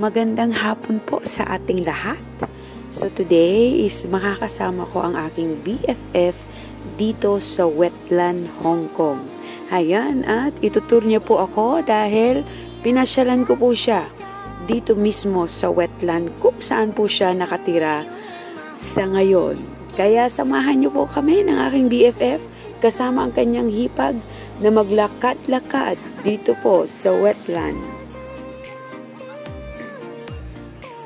Magandang hapon po sa ating lahat. So today is makakasama ko ang aking BFF dito sa Wetland, Hong Kong. Ayan, at itutur niya po ako dahil pinasyalan ko po siya dito mismo sa Wetland kung saan po siya nakatira sa ngayon. Kaya samahan niyo po kami ng aking BFF kasama ang kanyang hipag na maglakad-lakad dito po sa Wetland.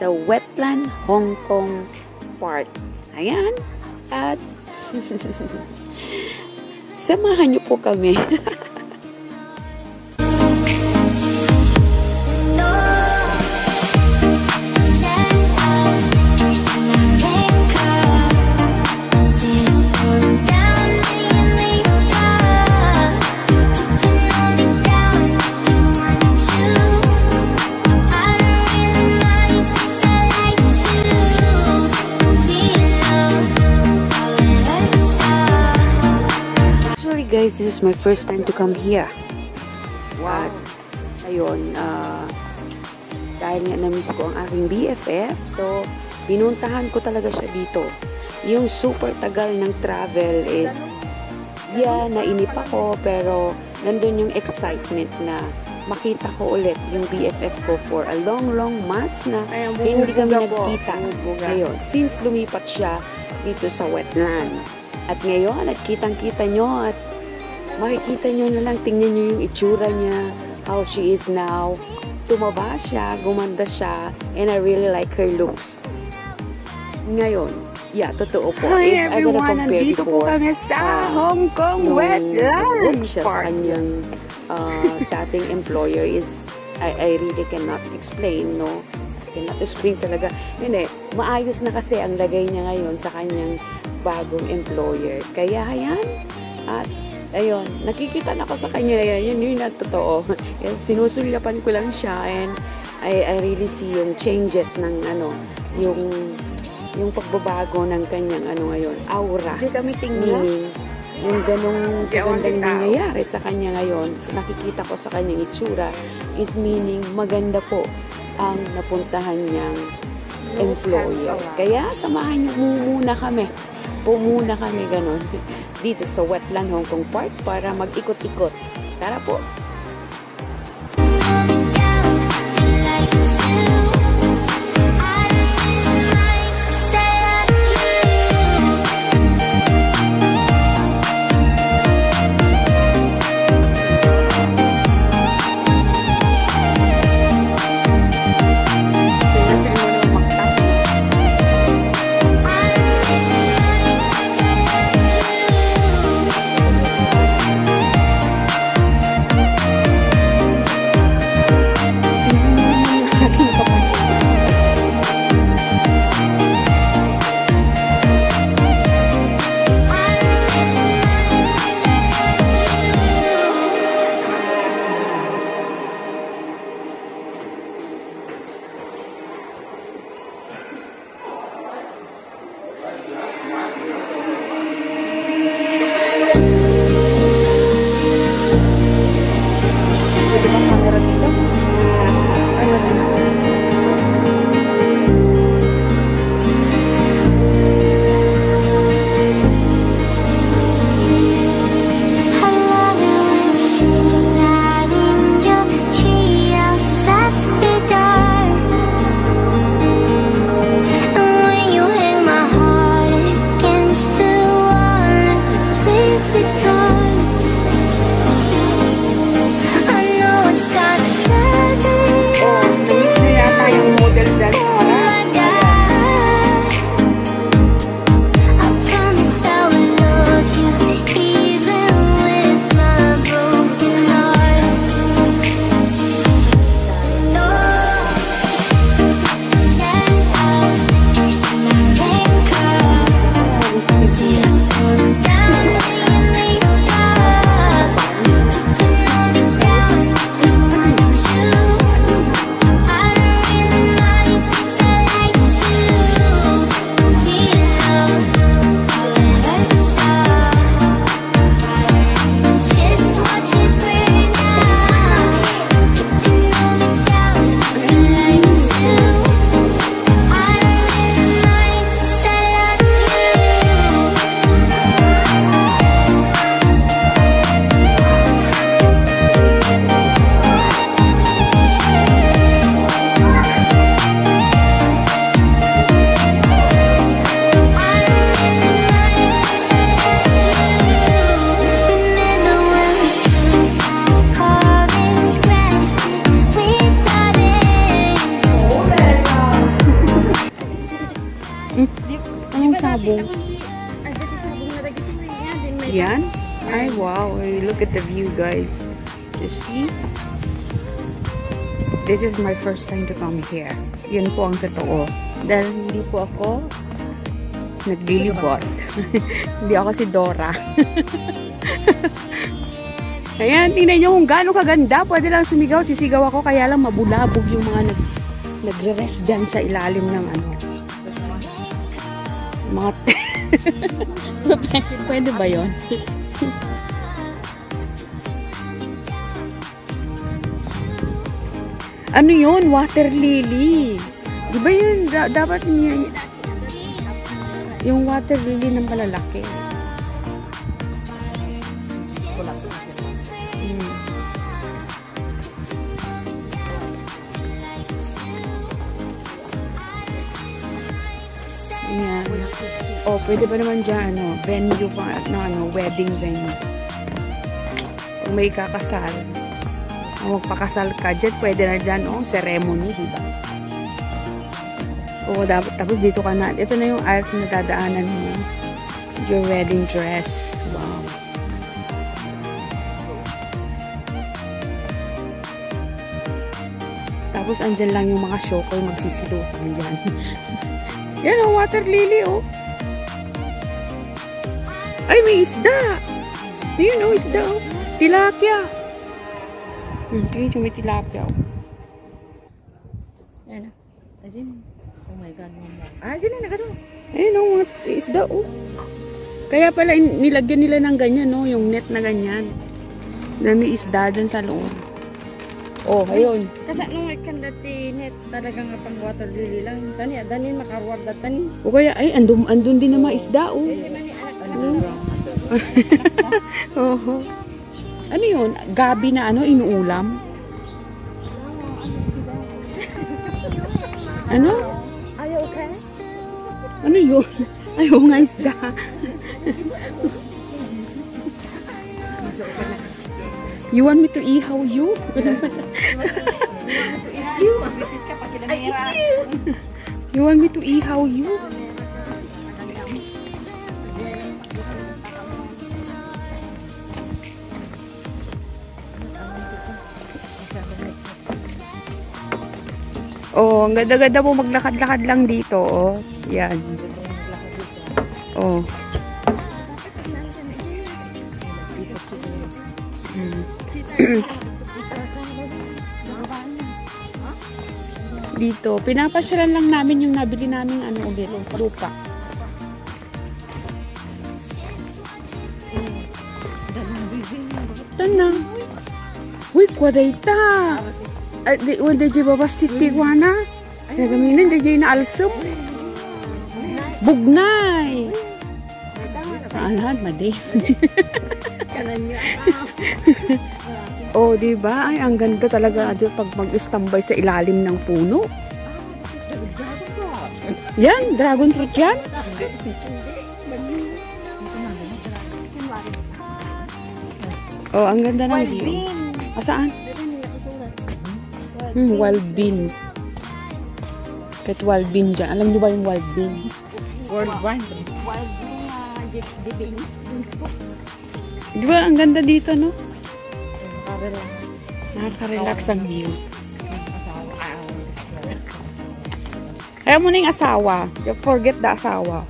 Sa Wetland, Hong Kong Park. Ayan. At samahan niyo po kami. Guys, this is my first time to come here. Wow. At ayun, dahil nga na-miss ko ang aking BFF, so binuntahan ko talaga siya dito. Yung super tagal ng travel is, yeah, nainip ako, pero nandun yung excitement na makita ko ulit yung BFF ko for a long months na hindi kami nagkita. Ayun, since lumipat siya dito sa Wetland. At ngayon, at kitang-kita nyo at makikita nyo na lang, tingnan nyo yung itsura niya, how she is now. Tumaba siya, gumanda siya, and I really like her looks. Ngayon, yeah, totoo po. Hi everyone, nandito po kami sa Hong Kong Wetland siya sa kanyang dating employer is, I really cannot explain, no? Cannot explain talaga. Hindi, maayos na kasi ang lagay niya ngayon sa kanyang bagong employer. Kaya, ayan, at ayun, nakikita na ako sa kanya. Yun na totoo. Sinusulyapan ko lang siya and I really see yung changes ng yung pagbabago ng kanyang ngayon, aura. Hindi kami tingnan. Yung ganong kagandang nangyayari sa kanya ngayon, nakikita ko sa kanyang itsura is meaning maganda po ang napuntahan niyang employer. Kaya samahan niyo muna kami. Pumuna kami ganon dito sa Wetland, Hong Kong Park para mag-ikot-ikot. Tara po! Anong sabong? Yan? Ay, wow. Look at the view, guys. You see? This is my first time to come here. Yun po ang totoo. Dahil hindi po ako naglilibot. Hindi ako si Dora. Ayan, tingnan nyo kung gaano kaganda. Pwede lang sumigaw, sisigaw ako. Kaya lang mabulabog yung mga nagre-rest dyan sa ilalim ng ano. Mga pwede ba yun? Ano yun? Water lily. Di ba yun? Dapat niya yung water lily ng malalaki. Ayan. Oh, pwede ba naman dyan, ano, venue pa, ano, wedding venue. Kung may kakasal, magpakasal ka dyan, pwede na dyan, oh, ceremony, diba? Oo, tapos dito ka na, ito na yung aisles na dadaanan mo. Your wedding dress. Wow. Tapos andyan lang yung mga shokoy magsisilukan dyan. Yan o, water lily o. Ay, may isda. Ayun o, isda o. Tilapia. Tingin may tilapia o. Ayan o. Ajin. Oh my God. Ajin na, nagado. Ayun o, mga isda o. Kaya pala nilagyan nila ng ganyan no, yung net na ganyan. Na may isda dyan sa loob. Oh, ayun. Kasi nung ikan dati net talagang pang water lily lang. Tani, dani makaruwag tani. O kaya, ay, andun din na mga isda, oh. Oho. Ano yun? Gabi na ano, inuulam? Ano? Ayaw okay? Ano yun? Ayaw nga isda. You want me to ihaw you? You want me to ihaw you? Oh, ang ganda-ganda po maglakad-lakad lang dito, oh. Yan. Oh. Dito, pinapasyalan lang namin yung nabili namin ano ulit, lupa. Tanang. Uy, kwadayta. Wanda di babasit wana. Nagaminan di na alsum. Bugnay. Alam, madi. Oh, di ba? Ay, ang ganda talaga pag mag-istambay sa ilalim ng puno. Yan, dragon fruit yan. Oh, ang ganda ng view. Saan? Wild bean. Kahit wild bean dyan. Alam niyo ba yung wild bean? Wild bean. Di ba, ang ganda dito, no? Nakaka-relax ang view. Kaya mo na yung asawa. Don't forget the asawa.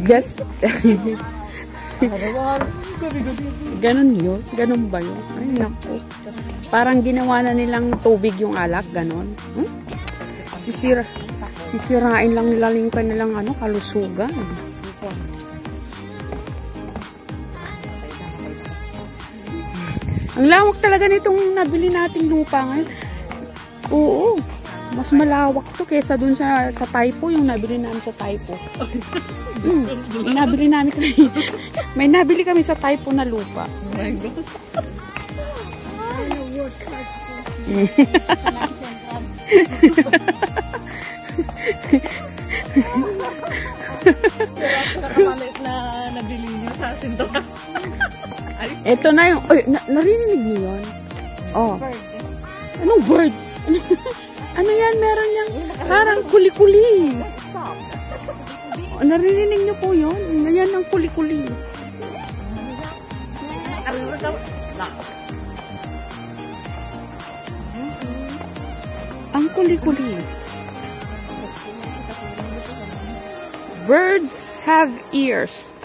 Just... Ganon yun? Ganon ba yun? Ay, naku. Parang ginawa na nilang tubig yung alak. Ganon. Sisirain lang nila yung kanilang ano, kalusugan. Ang lawak talaga nitong nabili nating lupa ngayon. Oo. Mas malawak to kesa dun sa Taipo, yung nabili namin sa Taipo. Nabili namin may nabili kami sa Taipo na lupa. Oh my God. na nabili niyo sa asin to. Ito na yung, narinig niyo yun? Oh. Anong bird? Ano yan? Meron niyang parang kuli-kuli. Naririnig niyo po yun? Ayan ang kuli-kuli. Ang kuli-kuli. Birds have ears.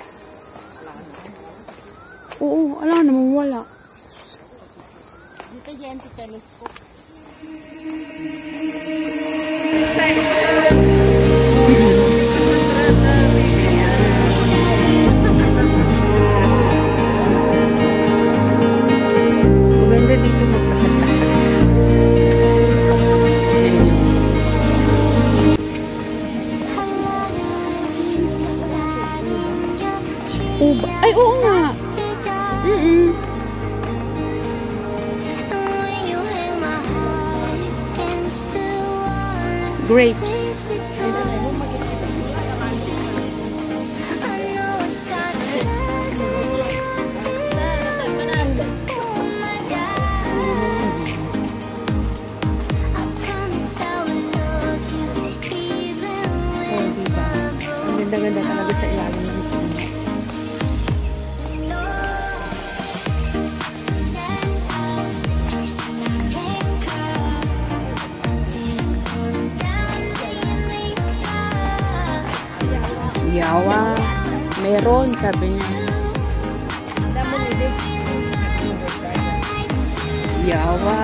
Oo, ala naman wala. Dito yan sa telescope. Maganda dito magpakata. Ay, oo nga. Grapes. Ang ganda-ganda talaga sa ilalim ng puno. Yawa. Meron, sabi niya. Yawa.